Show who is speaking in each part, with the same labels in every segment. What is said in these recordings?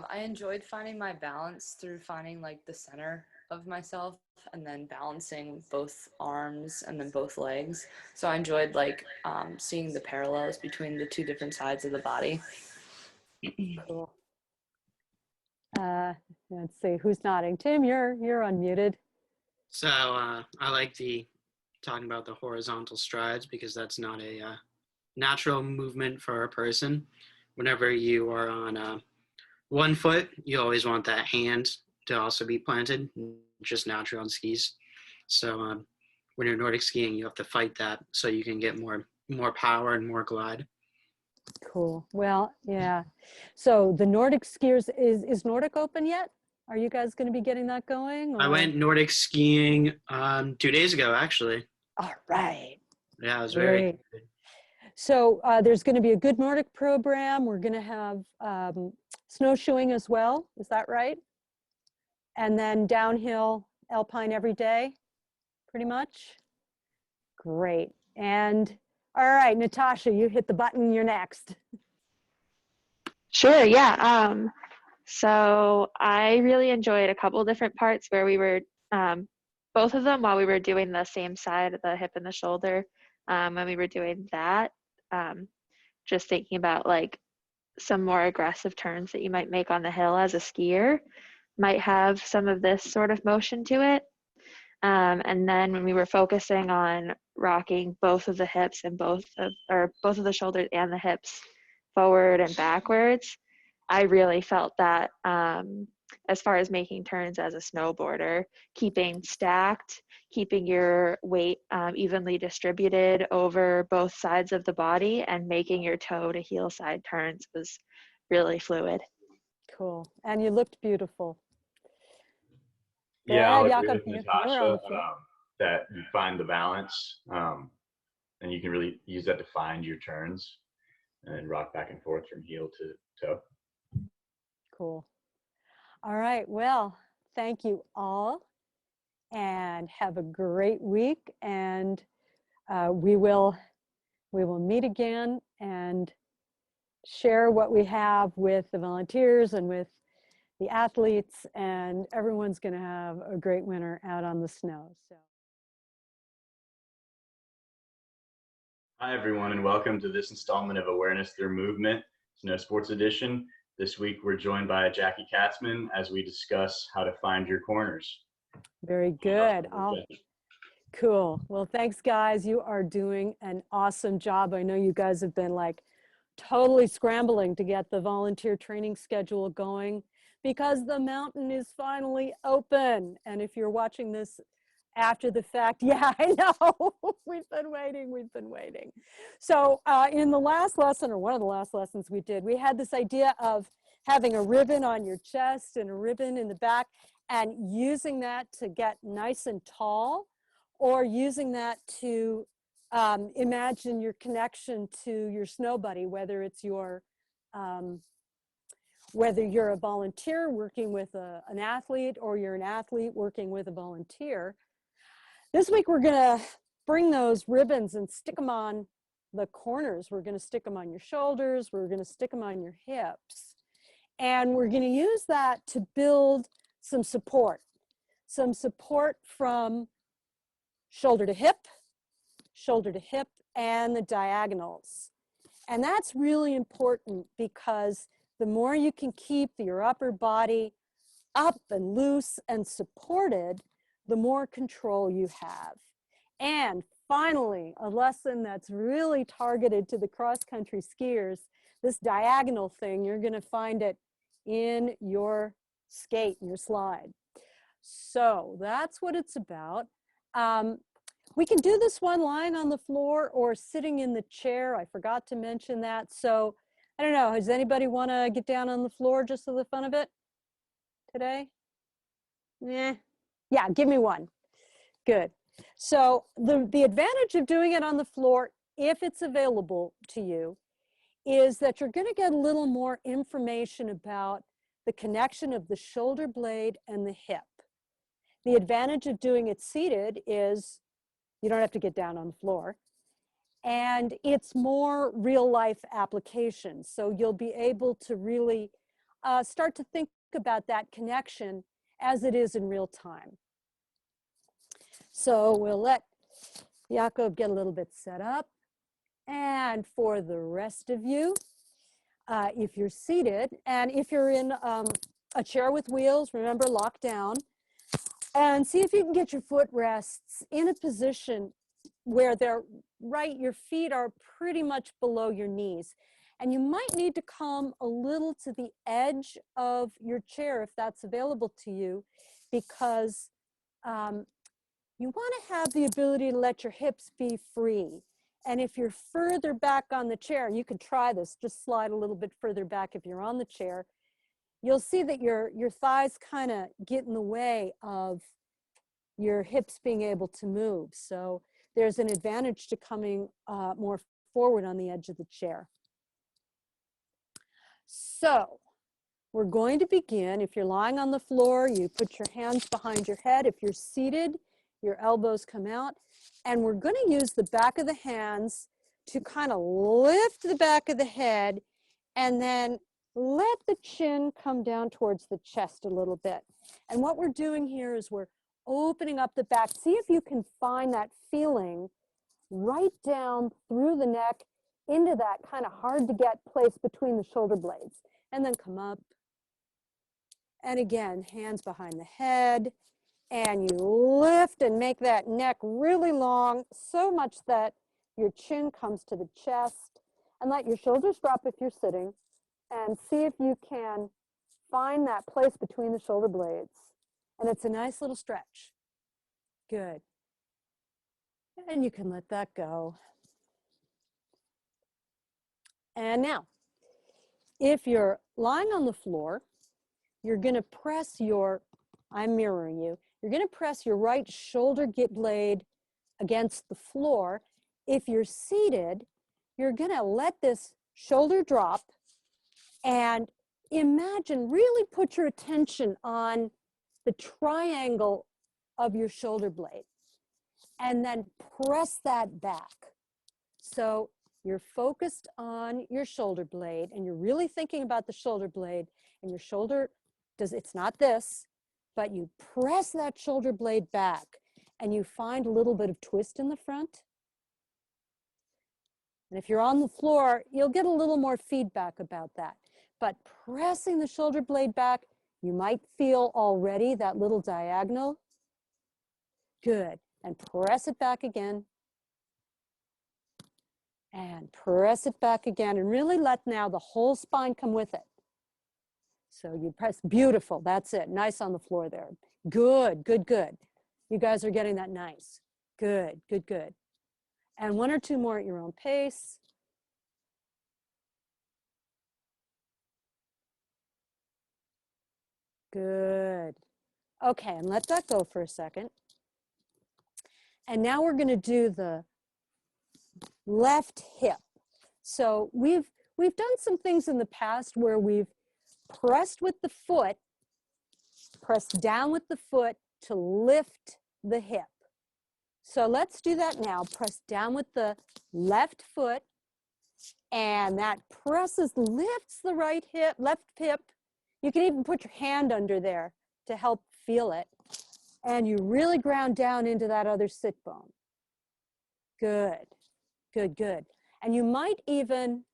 Speaker 1: I enjoyed finding my balance through finding like the center of myself and then balancing both arms and then both legs. So I enjoyed like seeing the parallels between the two different sides of the body.
Speaker 2: Cool. Let's see who's nodding. Tim, you're unmuted.
Speaker 3: So I like the talking about the horizontal strides because that's not a natural movement for a person. Whenever you are on one foot, you always want that hand to also be planted, just natural on skis. So when you're Nordic skiing, you have to fight that so you can get more power and more glide.
Speaker 2: Cool. Well, yeah. So the Nordic skiers, is Nordic open yet? Are you guys going to be getting that going? Or?
Speaker 3: I went Nordic skiing 2 days ago, actually.
Speaker 2: All right.
Speaker 3: Yeah, it was
Speaker 2: Great.
Speaker 3: very good.
Speaker 2: So there's going to be a good Nordic program. We're going to have snowshoeing as well. Is that right? And then downhill Alpine every day, pretty much. Great. And all right, Natasha, you hit the button. You're next.
Speaker 4: Sure, yeah. So I really enjoyed a couple different parts where we were, both of them while we were doing the same side of the hip and the shoulder, when we were doing that, just thinking about like some more aggressive turns that you might make on the hill as a skier might have some of this sort of motion to it. And then when we were focusing on rocking both of the hips and both of the shoulders and the hips forward and backwards, I really felt that as far as making turns as a snowboarder, keeping stacked, keeping your weight evenly distributed over both sides of the body and making your toe to heel side turns was really fluid.
Speaker 2: Cool. And you looked beautiful.
Speaker 5: Yeah, I'll agree
Speaker 2: Jakob,
Speaker 5: with Natasha that you find the balance and you can really use that to find your turns and rock back and forth from heel to toe.
Speaker 2: Cool. All right. Well, thank you all and have a great week. And we will meet again and share what we have with the volunteers and with the athletes, and everyone's going to have a great winter out on the snow. So.
Speaker 5: Hi, everyone, and welcome to this installment of Awareness Through Movement, Snow Sports Edition. This week, we're joined by Jackie Katzman as we discuss how to find your corners.
Speaker 2: Very good. Cool. Well, thanks, guys. You are doing an awesome job. I know you guys have been like totally scrambling to get the volunteer training schedule going because the mountain is finally open. And if you're watching this after the fact, yeah, I know, we've been waiting. So in the last lesson, or one of the last lessons we did, we had this idea of having a ribbon on your chest and a ribbon in the back and using that to get nice and tall, or using that to imagine your connection to your snow buddy, whether it's your whether you're a volunteer working with an athlete or you're an athlete working with a volunteer. This week we're going to bring those ribbons and stick them on the corners. We're going to stick them on your shoulders. We're going to stick them on your hips. And we're going to use that to build some support from shoulder to hip, and the diagonals. And that's really important because the more you can keep your upper body up and loose and supported, the more control you have. And finally, a lesson that's really targeted to the cross-country skiers, this diagonal thing, you're going to find it in your skate, in your slide. So that's what it's about. We can do this one lying on the floor or sitting in the chair. I forgot to mention that. So I don't know, does anybody want to get down on the floor just for the fun of it today? Yeah, give me one. Good. So the advantage of doing it on the floor, if it's available to you, is that you're going to get a little more information about the connection of the shoulder blade and the hip. The advantage of doing it seated is you don't have to get down on the floor. And it's more real life application. So you'll be able to really start to think about that connection as it is in real time. So we'll let Jakob get a little bit set up. And for the rest of you, if you're seated, and if you're in a chair with wheels, remember, lock down. And see if you can get your foot rests in a position where they're right, your feet are pretty much below your knees. And you might need to come a little to the edge of your chair if that's available to you, because you want to have the ability to let your hips be free. And if you're further back on the chair, and you can try this, just slide a little bit further back if you're on the chair, you'll see that your thighs kind of get in the way of your hips being able to move. So there's an advantage to coming more forward on the edge of the chair. So we're going to begin. If you're lying on the floor, you put your hands behind your head. If you're seated, your elbows come out. And we're going to use the back of the hands to kind of lift the back of the head and then let the chin come down towards the chest a little bit. And what we're doing here is we're opening up the back. See if you can find that feeling right down through the neck into that kind of hard to get place between the shoulder blades. And then come up. And again, hands behind the head. And you lift and make that neck really long, so much that your chin comes to the chest. And let your shoulders drop if you're sitting. And see if you can find that place between the shoulder blades. And it's a nice little stretch. Good. And you can let that go. And now, if you're lying on the floor, you're going to press your, I'm mirroring you, you're going to press your right shoulder blade against the floor. If you're seated, you're going to let this shoulder drop and imagine, really put your attention on the triangle of your shoulder blade and then press that back. So you're focused on your shoulder blade and you're really thinking about the shoulder blade, and your shoulder it's not this, but you press that shoulder blade back and you find a little bit of twist in the front. And if you're on the floor, you'll get a little more feedback about that. But pressing the shoulder blade back, you might feel already that little diagonal. Good. And press it back again. And press it back again. And really let now the whole spine come with it. So you press, beautiful, that's it. Nice on the floor there. Good, good, good. You guys are getting that nice. Good, good, good. And one or two more at your own pace. Good. Okay, and let that go for a second. And now we're going to do the left hip. So we've done some things in the past where we've pressed with the foot, pressed down with the foot to lift the hip. So let's do that now. Press down with the left foot, and that lifts the right hip, left hip. You can even put your hand under there to help feel it. And you really ground down into that other sit bone. Good, good, good. And you might even,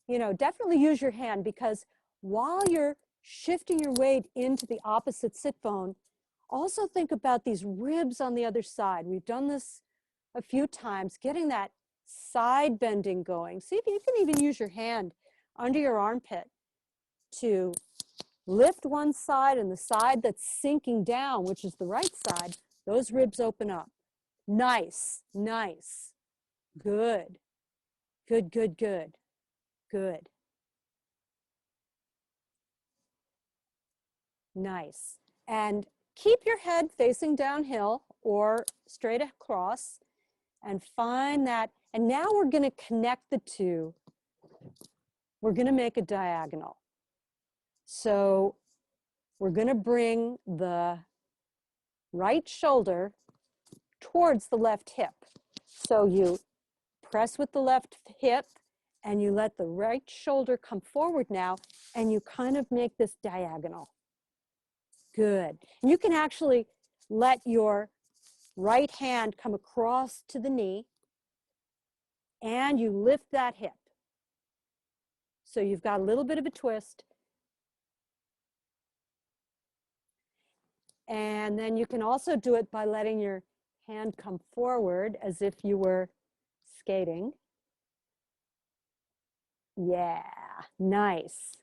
Speaker 2: definitely use your hand, because while you're shifting your weight into the opposite sit bone, also think about these ribs on the other side. We've done this a few times, getting that side bending going. See if you can even use your hand under your armpit to lift one side, and the side that's sinking down, which is the right side, those ribs open up. Nice, nice. Good, good, good, good, good. Nice. And keep your head facing downhill or straight across, and find that. And now we're going to connect the two. We're going to make a diagonal. So we're going to bring the right shoulder towards the left hip. So you press with the left hip And you let the right shoulder come forward now, and you kind of make this diagonal. Good. And you can actually let your right hand come across to the knee, and you lift that hip. So you've got a little bit of a twist. And then you can also do it by letting your hand come forward as if you were skating. Yeah, nice.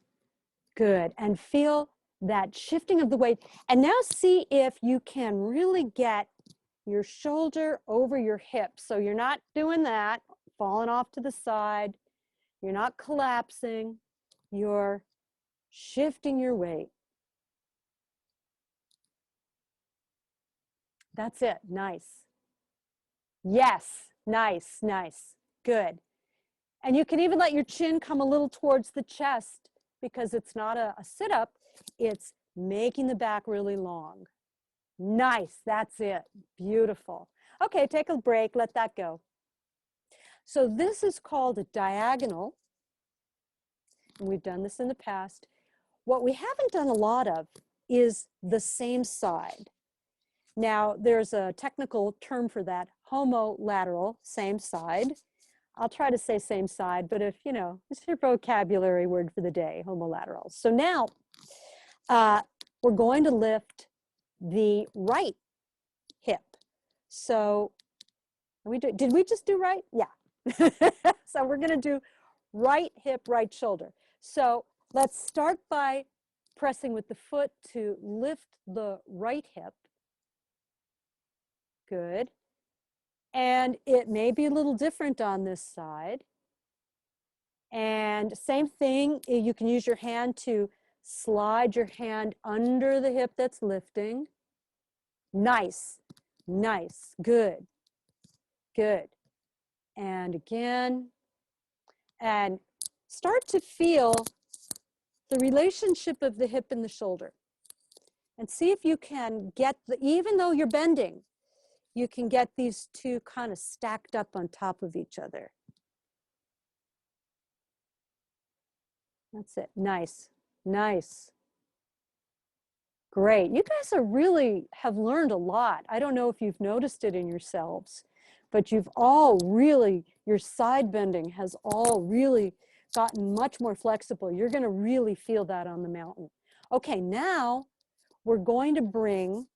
Speaker 2: Good. And feel that shifting of the weight. And now see if you can really get your shoulder over your hip. So you're not doing that, falling off to the side. You're not collapsing. You're shifting your weight. That's it. Nice. Yes. Nice, nice. Good. And you can even let your chin come a little towards the chest because it's not a sit-up. It's making the back really long. Nice. That's it. Beautiful. Okay, take a break. Let that go. So this is called a diagonal. And we've done this in the past. What we haven't done a lot of is the same side. Now, there's a technical term for that, homolateral, same side. I'll try to say same side, but if, you know, it's your vocabulary word for the day, homolateral. So now we're going to lift the right hip. So did we just do right? Yeah. So we're going to do right hip, right shoulder. So let's start by pressing with the foot to lift the right hip. Good. And it may be a little different on this side. And same thing, you can use your hand to slide your hand under the hip that's lifting. Nice, nice, good, good. And again, and start to feel the relationship of the hip and the shoulder. And see if you can get, even though you're bending, you can get these two kind of stacked up on top of each other. That's it. Nice. Nice. Great. You guys are really have learned a lot. I don't know if you've noticed it in yourselves, but you've all really, your side bending has all really gotten much more flexible. You're going to really feel that on the mountain. Okay, now we're going to bring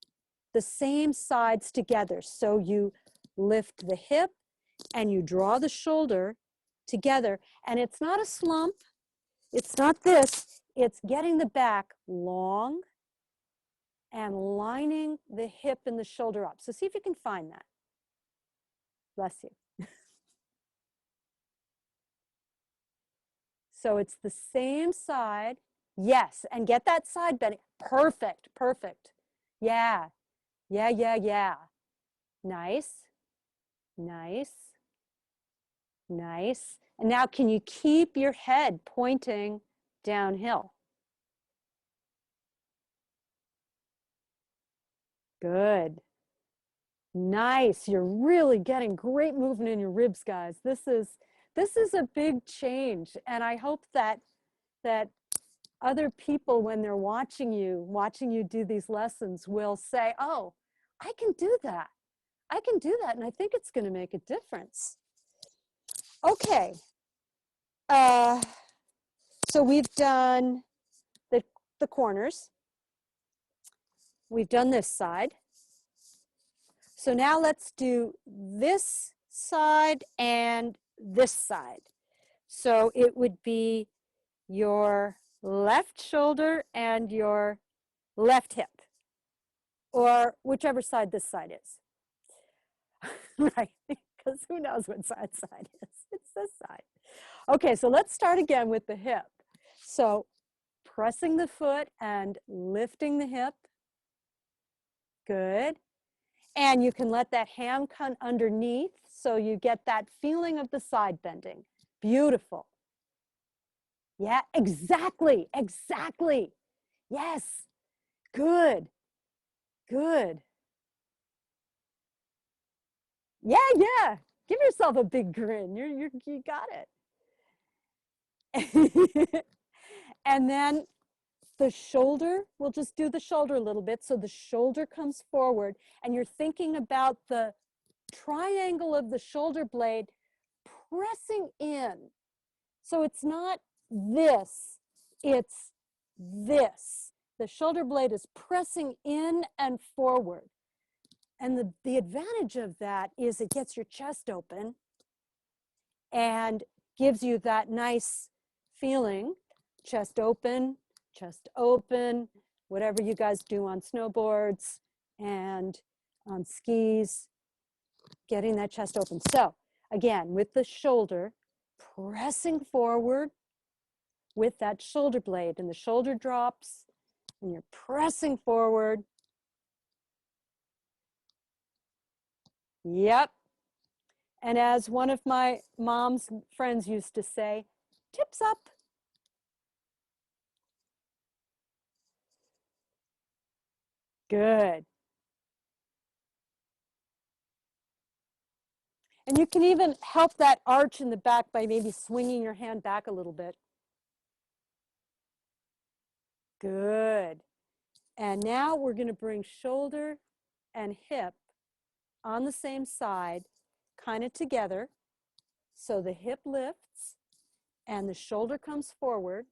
Speaker 2: the same sides together. So you lift the hip and you draw the shoulder together. And it's not a slump. It's not this. It's getting the back long and lining the hip and the shoulder up. So see if you can find that. Bless you. So it's the same side. Yes, and get that side bending. Perfect, perfect. Yeah, yeah, yeah, yeah. Nice, nice, nice. And now can you keep your head pointing downhill? Good. Nice. You're really getting great movement in your ribs, guys. This is a big change, and I hope that other people, when they're watching you do these lessons, will say, "Oh, I can do that. I can do that, and I think it's going to make a difference." Okay. So we've done the corners. We've done this side. So now let's do this side and this side. So it would be your left shoulder and your left hip, or whichever side this side is. Right, because who knows what side is? It's this side. Okay, so let's start again with the hip. So pressing the foot and lifting the hip. Good. And you can let that ham come underneath so you get that feeling of the side bending. Beautiful. Yeah, exactly, exactly. Yes, good, good. Yeah, yeah. Give yourself a big grin. You got it. And then the shoulder, we'll just do the shoulder a little bit. So the shoulder comes forward and you're thinking about the triangle of the shoulder blade pressing in. So it's not this, it's this. The shoulder blade is pressing in and forward. And the advantage of that is it gets your chest open and gives you that nice feeling, chest open, whatever you guys do on snowboards and on skis, getting that chest open. So again, with the shoulder, pressing forward with that shoulder blade, and the shoulder drops and you're pressing forward. Yep. And as one of my mom's friends used to say, tips up. Good. And you can even help that arch in the back by maybe swinging your hand back a little bit. Good. And now we're going to bring shoulder and hip on the same side, kind of together. So the hip lifts and the shoulder comes forward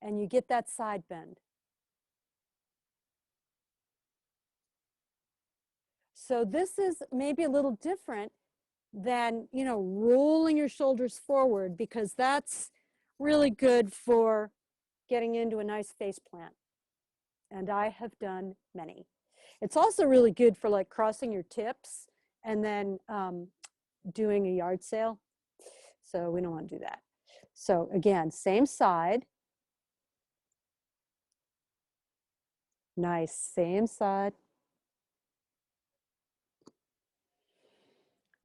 Speaker 2: and you get that side bend. So this is maybe a little different than, you know, rolling your shoulders forward, because that's really good for getting into a nice face plant. And I have done many. It's also really good for like crossing your tips and then doing a yard sale. So we don't want to do that. So again, same side. Nice, same side.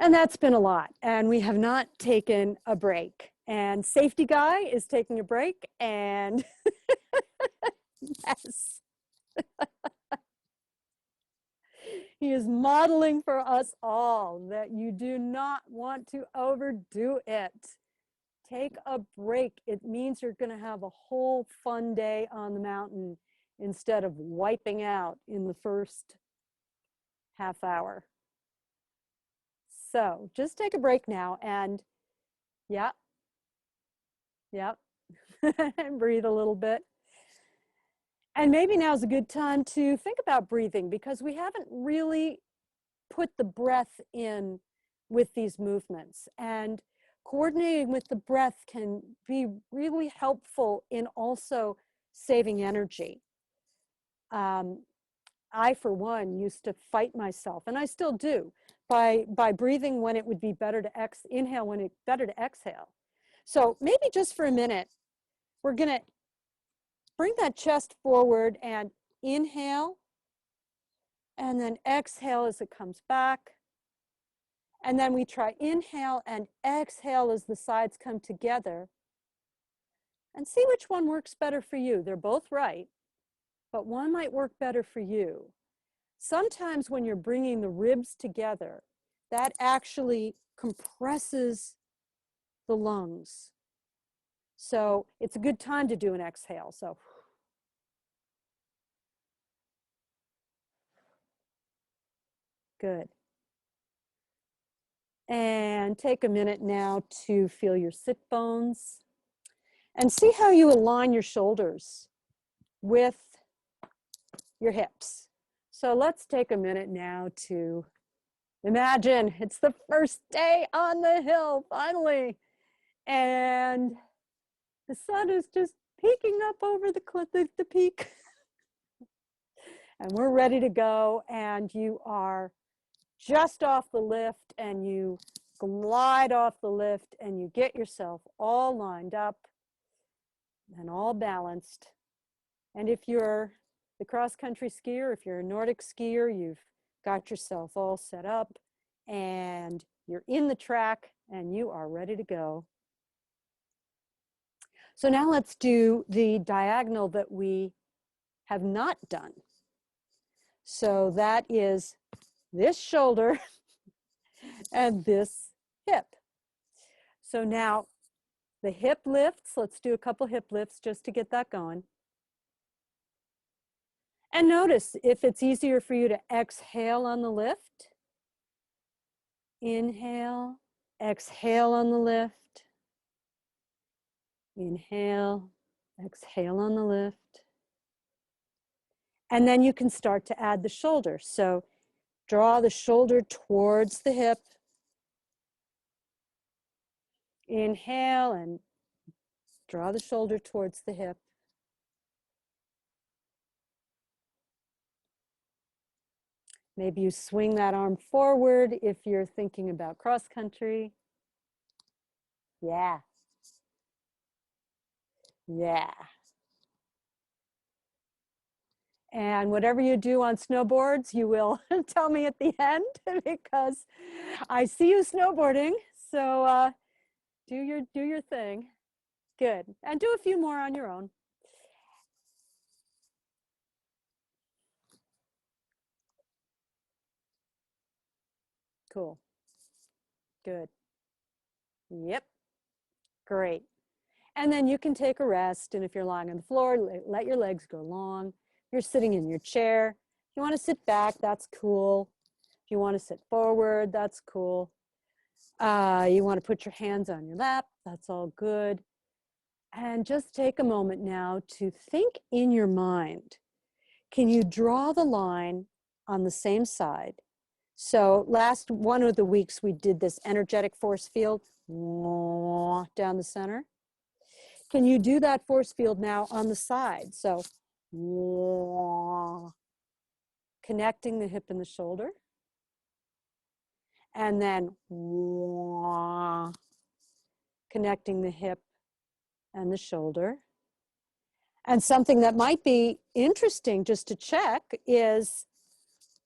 Speaker 2: And that's been a lot. And we have not taken a break. And safety guy is taking a break. And yes. He is modeling for us all that you do not want to overdo it. Take a break. It means you're going to have a whole fun day on the mountain instead of wiping out in the first half hour. So just take a break now and yeah, and breathe a little bit. And maybe now's a good time to think about breathing, because we haven't really put the breath in with these movements. And coordinating with the breath can be really helpful in also saving energy. I, for one, used to fight myself, and I still do, by breathing when it would be better to inhale when it's better to exhale. So maybe just for a minute, we're going to bring that chest forward and inhale, and then exhale as it comes back. And then we try inhale and exhale as the sides come together, and see which one works better for you. They're both right, but one might work better for you. Sometimes when you're bringing the ribs together, that actually compresses the lungs. So it's a good time to do an exhale. So good. And take a minute now to feel your sit bones and see how you align your shoulders with your hips. So let's take a minute now to imagine it's the first day on the hill, finally. And the sun is just peeking up over the peak. And we're ready to go. And you are just off the lift, and you glide off the lift, and you get yourself all lined up and all balanced. And if you're the cross-country skier, if you're a Nordic skier, you've got yourself all set up and you're in the track and you are ready to go. So now let's do the diagonal that we have not done. So that is this shoulder and this hip. So now The hip lifts, let's do a couple hip lifts just to get that going. And notice if it's easier for you to exhale on the lift. Inhale, exhale on the lift. Inhale, exhale on the lift. And then you can start to add the shoulder. So draw the shoulder towards the hip. Inhale and draw the shoulder towards the hip. Maybe you swing that arm forward if you're thinking about cross country. Yeah. Yeah. And whatever you do on snowboards, you will tell me at the end because I see you snowboarding. So do your thing. Good. And do a few more on your own. Cool. Good. Yep. Great. And then you can take a rest. And if you're lying on the floor, let your legs go long. If you're sitting in your chair, if you want to sit back, that's cool. If you want to sit forward, that's cool. You want to put your hands on your lap, that's all good. And just take a moment now to think in your mind. Can you draw the line on the same side? So last one of the weeks we did this energetic force field down the center. Can you do that force field now on the side? So connecting the hip and the shoulder. And then connecting the hip and the shoulder. And something that might be interesting just to check is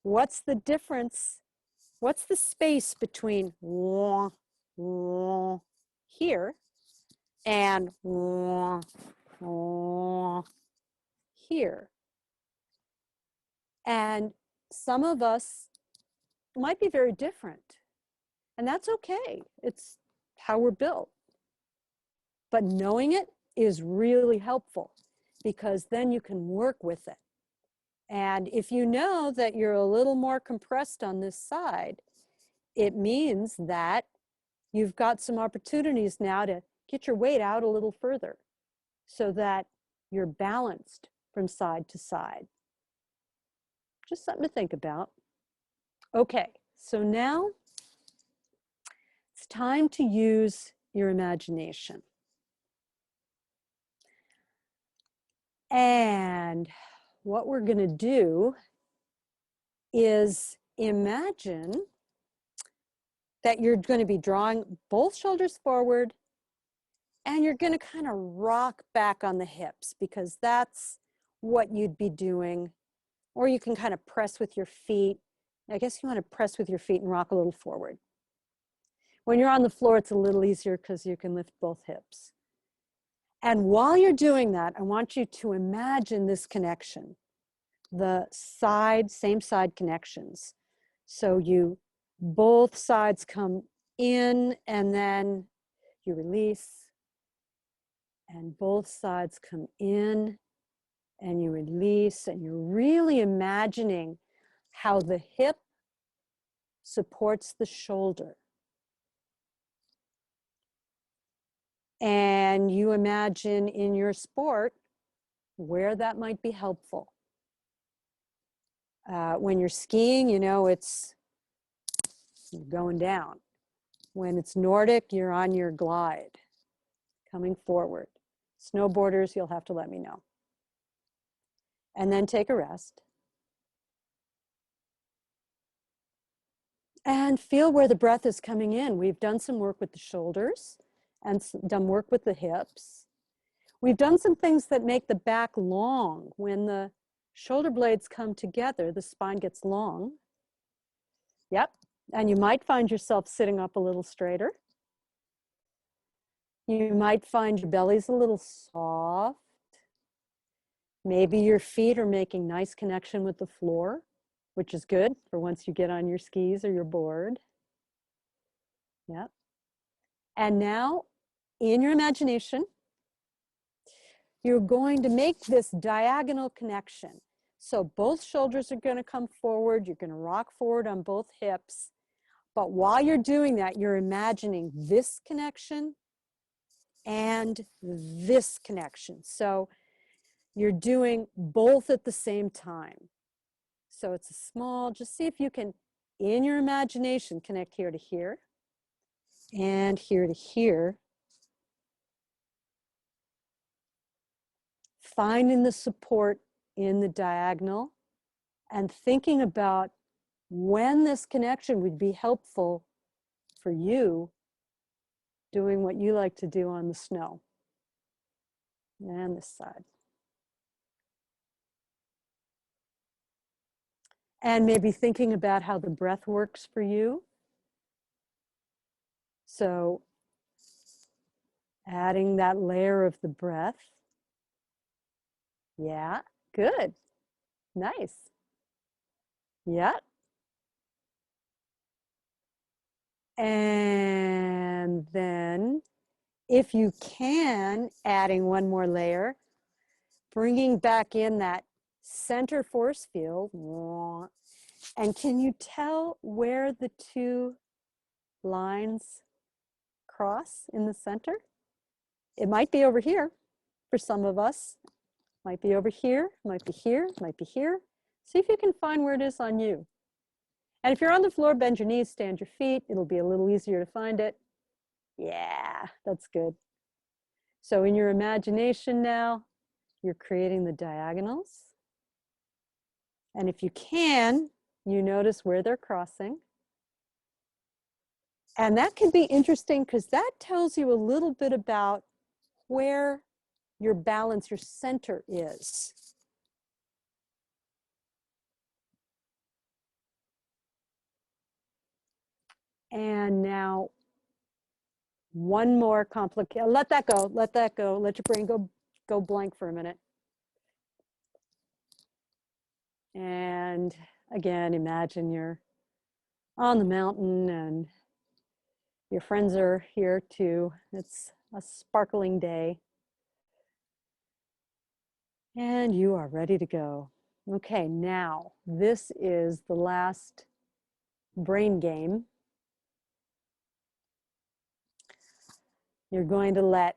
Speaker 2: what's the difference, what's the space between here and here. And some of us might be very different. And that's okay. It's how we're built. But knowing it is really helpful because then you can work with it. And if you know that you're a little more compressed on this side, it means that you've got some opportunities now to get your weight out a little further so that you're balanced from side to side. Just something to think about. Okay, so now it's time to use your imagination. And what we're going to do is imagine that you're going to be drawing both shoulders forward and you're going to kind of rock back on the hips because that's what you'd be doing. Or you can kind of press with your feet. I guess you want to press with your feet and rock a little forward. When you're on the floor, it's a little easier because you can lift both hips. And while you're doing that, I want you to imagine this connection, the same side connections. So both sides come in and then you release. And both sides come in and you release. And you're really imagining how the hip supports the shoulder. And you imagine in your sport where that might be helpful. When you're skiing, you know, you're going down. When it's Nordic, you're on your glide, coming forward. Snowboarders, you'll have to let me know. And then take a rest. And feel where the breath is coming in. We've done some work with the shoulders and done work with the hips. We've done some things that make the back long. When the shoulder blades come together, the spine gets long. Yep, and you might find yourself sitting up a little straighter. You might find your belly's a little soft. Maybe your feet are making nice connection with the floor, which is good for once you get on your skis or your board. Yep. And now in your imagination, you're going to make this diagonal connection. So both shoulders are going to come forward. You're going to rock forward on both hips. But while you're doing that, you're imagining this connection and this connection. So you're doing both at the same time. So it's a small, just see if you can, in your imagination, connect here to here and here to here. Finding the support in the diagonal and thinking about when this connection would be helpful for you doing what you like to do on the snow. And this side. And maybe thinking about how the breath works for you. So adding that layer of the breath. Yeah, good. Nice. Yeah. And then if you can, adding one more layer, bringing back in that center force field. And can you tell where the two lines cross in the center? It might be over here for some of us. Might be over here, might be here, might be here. See if you can find where it is on you. And if you're on the floor, bend your knees, stand your feet. It'll be a little easier to find it. Yeah, that's good. So in your imagination now, you're creating the diagonals. And if you can, you notice where they're crossing. And that can be interesting because that tells you a little bit about where your balance, your center is. And now one more complicated, let that go, let that go. Let your brain go blank for a minute. And again, imagine you're on the mountain and your friends are here too. It's a sparkling day. And you are ready to go. Okay, now this is the last brain game. You're going to let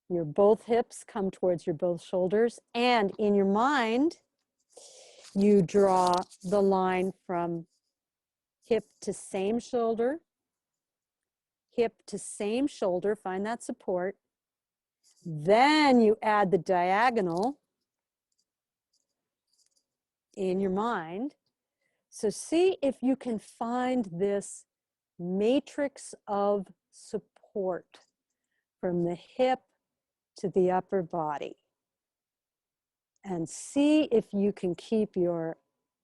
Speaker 2: your both hips come towards your both shoulders, and in your mind, you draw the line from hip to same shoulder, find that support. Then you add the diagonal in your mind. So see if you can find this matrix of support from the hip to the upper body. And see if you can keep your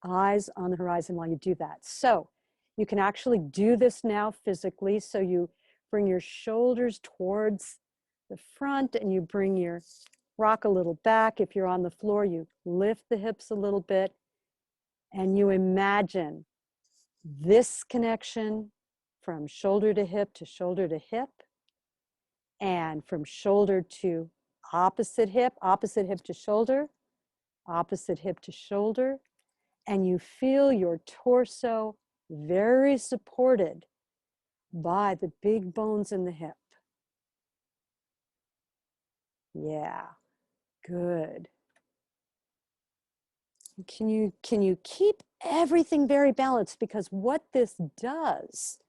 Speaker 2: eyes on the horizon while you do that. So you can actually do this now physically. So you bring your shoulders towards the front and you bring your rock a little back. If you're on the floor, you lift the hips a little bit and you imagine this connection from shoulder to hip to shoulder to hip, and from shoulder to opposite hip to shoulder, opposite hip to shoulder, and you feel your torso very supported by the big bones in the hip. Yeah, good. Can you keep everything very balanced? Because what this does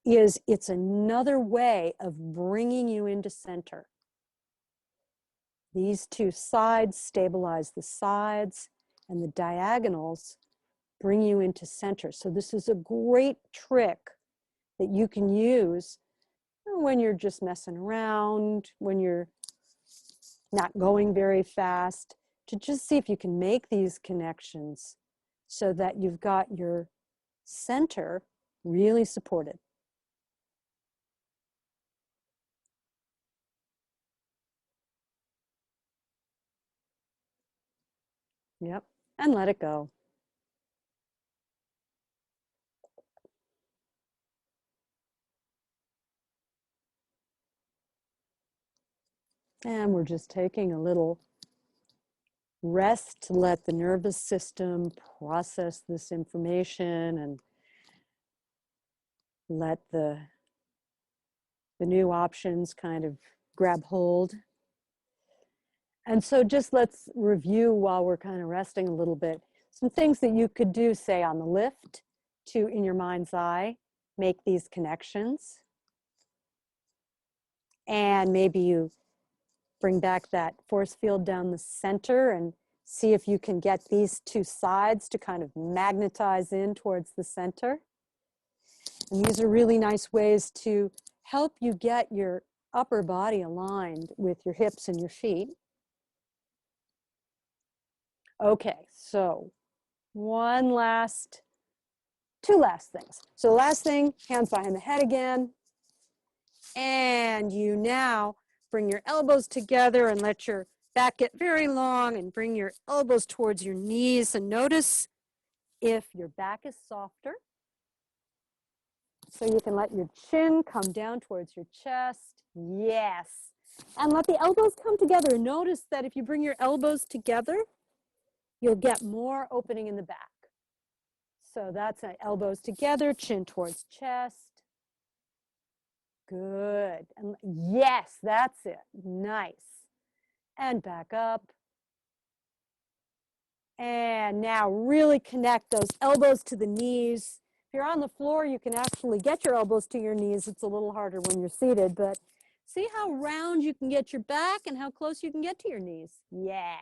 Speaker 2: is it's another way of bringing you into center. These two sides stabilize the sides, and the diagonals bring you into center. So this is a great trick that you can use when you're just messing around, when you're not going very fast, to just see if you can make these connections so that you've got your center really supported. Yep, and let it go. And we're just taking a little rest to let the nervous system process this information and let the new options kind of grab hold. And so just let's review while we're kind of resting a little bit. Some things that you could do, say on the lift, to, in your mind's eye, make these connections. And maybe you bring back that force field down the center and see if you can get these two sides to kind of magnetize in towards the center. And these are really nice ways to help you get your upper body aligned with your hips and your feet. Okay, so two last things. So the last thing, hands behind the head again. And you now bring your elbows together and let your back get very long and bring your elbows towards your knees, and notice if your back is softer. So you can let your chin come down towards your chest. Yes. And let the elbows come together. Notice that if you bring your elbows together, you'll get more opening in the back. So that's elbows together, chin towards chest. Good. And yes, that's it. Nice. And back up. And now really connect those elbows to the knees. If you're on the floor, you can actually get your elbows to your knees. It's a little harder when you're seated, but see how round you can get your back and how close you can get to your knees. Yeah,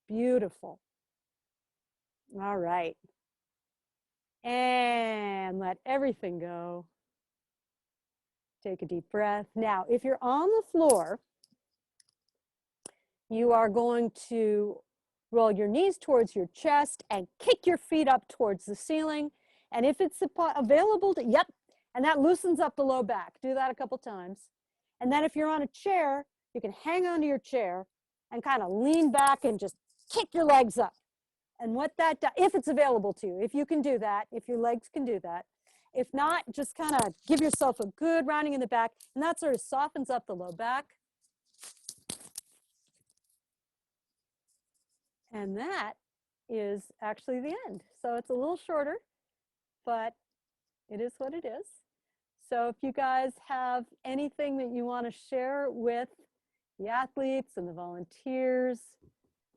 Speaker 2: beautiful. All right. And let everything go. Take a deep breath. Now, if you're on the floor, you are going to roll your knees towards your chest and kick your feet up towards the ceiling. And if it's available to, yep, and that loosens up the low back. Do that a couple times. And then if you're on a chair, you can hang onto your chair and kind of lean back and just kick your legs up. And what that does, if it's available to you, if you can do that, if your legs can do that. If not, just kind of give yourself a good rounding in the back, and that sort of softens up the low back. And that is actually the end. So it's a little shorter, but it is what it is. So if you guys have anything that you want to share with the athletes and the volunteers,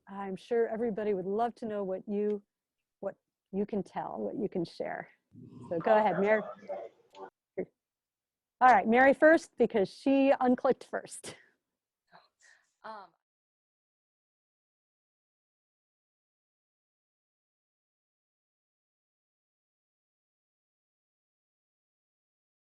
Speaker 2: I'm sure everybody would love to know what you can tell, what you can share. So go ahead, Mary. All right, Mary first, because she unclicked first.